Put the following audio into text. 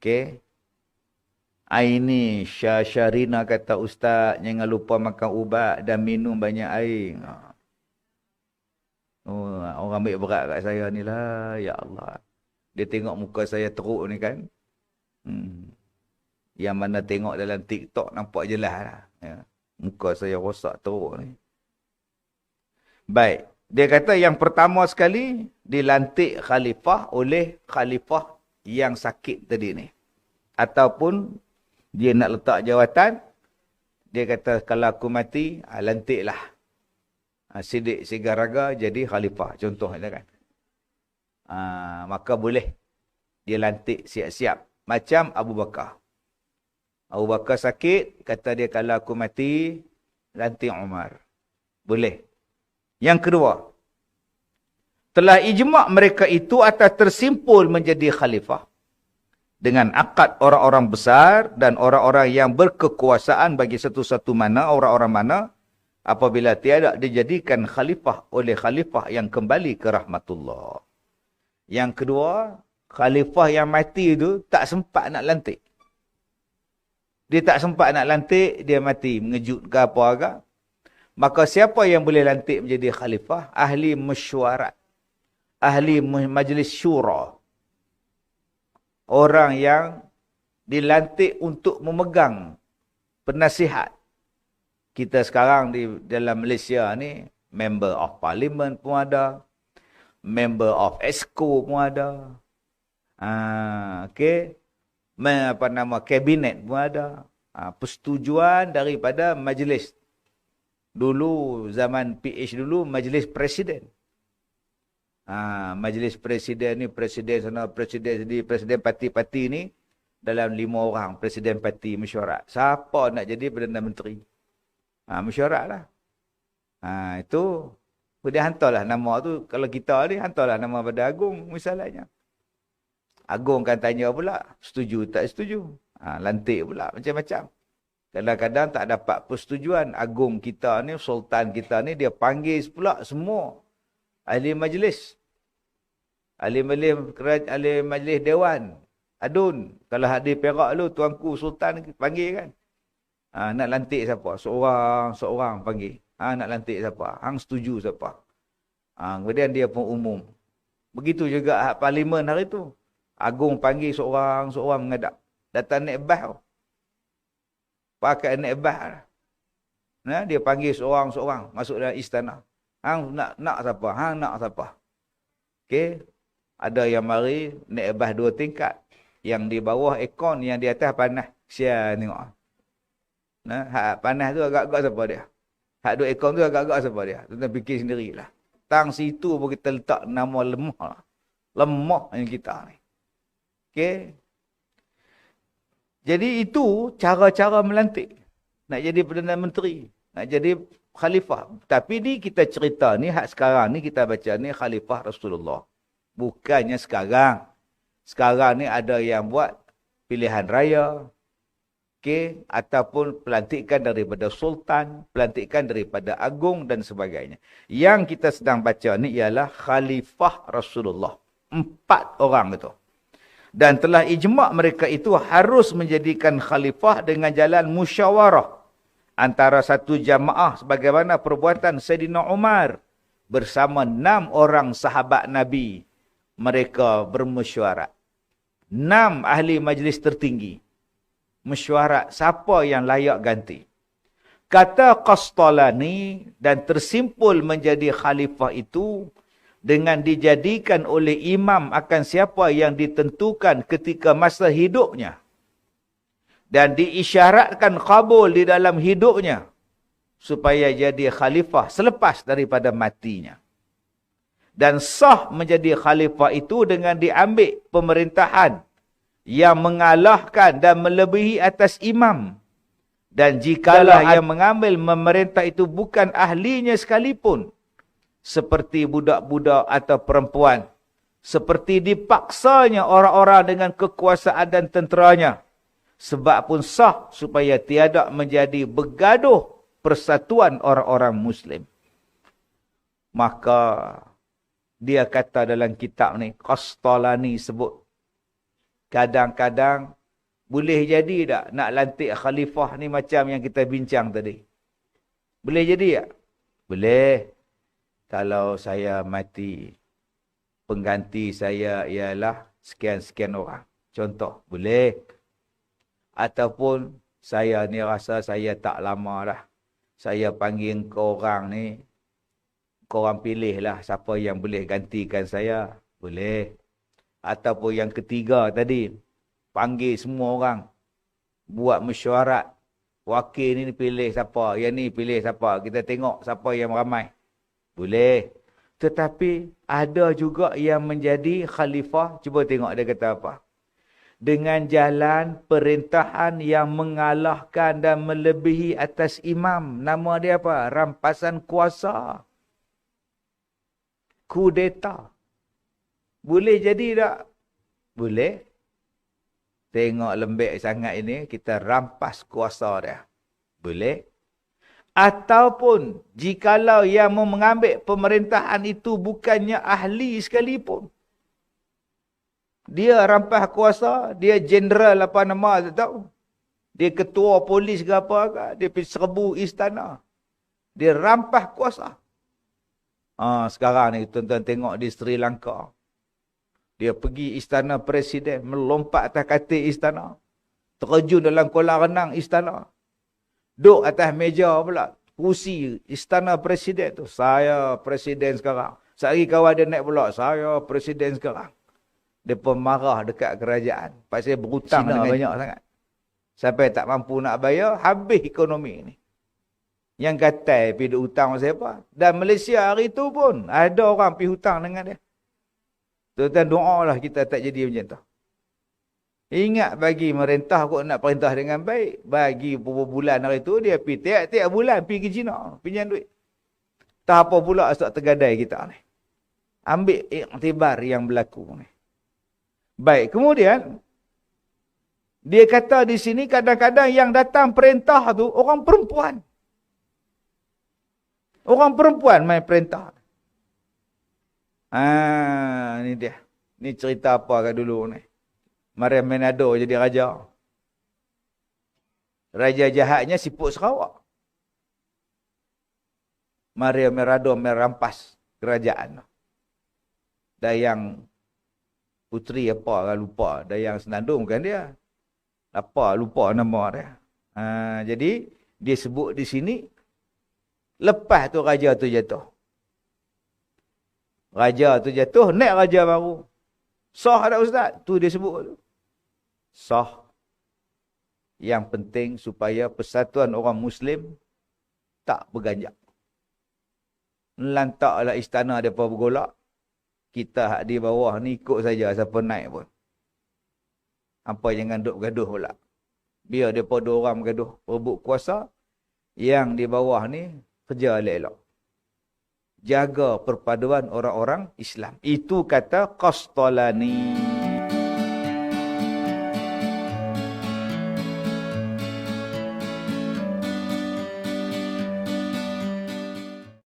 Okey. Ini Syarina kata ustaz, jangan lupa makan ubat dan minum banyak air. Oh, orang ambil berat kat saya ni lah. Ya Allah. Dia tengok muka saya teruk ni kan. Yang mana tengok dalam TikTok nampak jelas lah. Ya. Muka saya rosak teruk ni. Baik. Dia kata yang pertama sekali, dilantik khalifah oleh khalifah yang sakit tadi ni. Ataupun dia nak letak jawatan, dia kata kalau aku mati, lantiklah Siddiq Sigaraga jadi khalifah. Contohnya kan. Maka boleh dia lantik siap-siap. Macam Abu Bakar. Abu Bakar sakit, kata dia kalau aku mati, lantik Umar. Boleh. Yang kedua, telah ijma' mereka itu atas tersimpul menjadi khalifah dengan akad orang-orang besar dan orang-orang yang berkekuasaan bagi satu-satu mana, orang-orang mana, apabila tiada dijadikan khalifah oleh khalifah yang kembali ke rahmatullah. Yang kedua, khalifah yang mati itu tak sempat nak lantik. Dia tak sempat nak lantik, dia mati. Mengejut ke apa agak. Maka siapa yang boleh lantik menjadi khalifah? Ahli mesyuarat. Ahli majlis syura. Orang yang dilantik untuk memegang penasihat. Kita sekarang di dalam Malaysia ni, member of parliament pun ada. Member of EXCO pun ada. Okey. Kabinet pun ada. Persetujuan daripada majlis. Dulu, zaman PH dulu, majlis presiden. Majlis presiden ni, presiden sana, presiden sini, presiden parti-parti ni, dalam 5 orang, presiden parti mesyuarat. Siapa nak jadi Perdana Menteri? Mesyuarat lah. Itu, dia hantarlah nama tu, kalau kita ni, hantarlah nama pada Agung, misalnya. Agung kan tanya pula, setuju tak setuju? Lantik pula, macam-macam. Kadang-kadang tak dapat persetujuan. Agung kita ni, sultan kita ni, dia panggil pula semua ahli majlis. Ahli majlis dewan. Adun. Kalau hadir Perak lu, tuanku sultan panggil kan. Nak lantik siapa? Seorang panggil. Nak lantik siapa? Hang setuju siapa? Kemudian dia pun umum. Begitu juga parlimen hari tu. Agung panggil seorang menghadap. Datang naik bas tau. Pakai naik bas. Dia panggil seorang masuk dalam istana. Hang nak siapa? Hang nak siapa? Okey. Ada yang mari naik bas 2 tingkat. Yang di bawah aircon, yang di atas panas. Sial tengok. Hak panas tu agak-agak siapa dia? Hak duk aircon tu agak-agak siapa dia? Tuan fikir sendirilah. Tang situ pun kita letak nama lemah lah. Lemah yang kita ni. Okey. Jadi itu cara-cara melantik. Nak jadi Perdana Menteri. Nak jadi khalifah. Tapi ni kita cerita ni, hak sekarang ni kita baca ni khalifah Rasulullah. Bukannya sekarang. Sekarang ni ada yang buat pilihan raya. Okey. Ataupun pelantikan daripada sultan. Pelantikan daripada agung dan sebagainya. Yang kita sedang baca ni ialah khalifah Rasulullah. 4 orang itu. Dan telah ijma' mereka itu harus menjadikan khalifah dengan jalan musyawarah antara satu jamaah sebagaimana perbuatan Sayyidina Umar bersama 6 orang sahabat Nabi. Mereka bermesyuarat. 6 ahli majlis tertinggi. Mesyuarat siapa yang layak ganti. Kata Qastalani dan tersimpul menjadi khalifah itu dengan dijadikan oleh imam akan siapa yang ditentukan ketika masa hidupnya. Dan diisyaratkan kabul di dalam hidupnya. Supaya jadi khalifah selepas daripada matinya. Dan sah menjadi khalifah itu dengan diambil pemerintahan yang mengalahkan dan melebihi atas imam. Dan jikalau yang mengambil memerintah itu bukan ahlinya sekalipun. Seperti budak-budak atau perempuan. Seperti dipaksanya orang-orang dengan kekuasaan dan tenteranya. Sebab pun sah supaya tiada menjadi bergaduh persatuan orang-orang Muslim. Maka dia kata dalam kitab ni, Qastalani sebut. Kadang-kadang Boleh jadi tak nak lantik khalifah ni macam yang kita bincang tadi? Boleh jadi tak? Boleh. Kalau saya mati, pengganti saya ialah sekian-sekian orang. Contoh, boleh. Ataupun saya ni rasa saya tak lama dah. Saya panggil korang ni, korang pilih lah siapa yang boleh gantikan saya. Boleh. Ataupun yang ketiga tadi, panggil semua orang. Buat mesyuarat. Wakil ni pilih siapa. Yang ni pilih siapa. Kita tengok siapa yang ramai. Boleh. Tetapi ada juga yang menjadi khalifah. Cuba tengok dia kata apa. Dengan jalan perintahan yang mengalahkan dan melebihi atas imam. Nama dia apa? Rampasan kuasa. Kudeta. Boleh jadi tak? Boleh. Tengok lembek sangat ini, kita rampas kuasa dia. Boleh. Ataupun, jikalau yang mengambil pemerintahan itu bukannya ahli sekalipun. Dia rampas kuasa, dia jeneral apa nama, tak tahu. Dia ketua polis ke apa ke, dia pergi serbu istana. Dia rampas kuasa. Sekarang ni tuan-tuan tengok di Sri Lanka. Dia pergi istana presiden, melompat atas katil istana. Terjun dalam kolam renang istana. Duduk atas meja pula. Kursi istana presiden tu. Saya presiden sekarang. Sehari kawan dia naik pula. Saya presiden sekarang. Dia pun marah dekat kerajaan. Pasal berhutang Cina dengan banyak sangat. Sampai tak mampu nak bayar, habis ekonomi ni. Yang kata pergi duk hutang siapa? Dan Malaysia hari tu pun ada orang pergi hutang dengan dia. Tuan-tuan doalah kita tak jadi macam tu. Ingat bagi merintah kok nak perintah dengan baik. Bagi beberapa bulan hari tu dia pergi tiap-tiap bulan pergi ke China. Pinjam duit. Tak apa pula asal tergadai kita ni. Ambil iktibar yang berlaku ni. Baik, kemudian dia kata di sini kadang-kadang yang datang perintah tu orang perempuan. Orang perempuan main perintah. Ni dia. Ni cerita apa kat dulu ni. Maria Menado jadi raja. Raja jahatnya siput Sarawak. Maria Menado merampas kerajaan. Dayang puteri apa kan lupa. Dayang Senandung bukan dia. Apa lupa nama dia. Jadi dia sebut di sini. Lepas tu raja tu jatuh. Raja tu jatuh, naik raja baru. Sah tak Ustaz? Tu dia sebut tu. Sah. Yang penting supaya persatuan orang Muslim tak berganjak. Lantaklah istana mereka bergolak. Kita di bawah ni ikut saja siapa naik pun. Apa jangan duk gaduh pula. Biar mereka dua orang bergaduh, berebut kuasa. Yang di bawah ni kerja elok-elok. Jaga perpaduan orang-orang Islam. Itu kata Qastalani.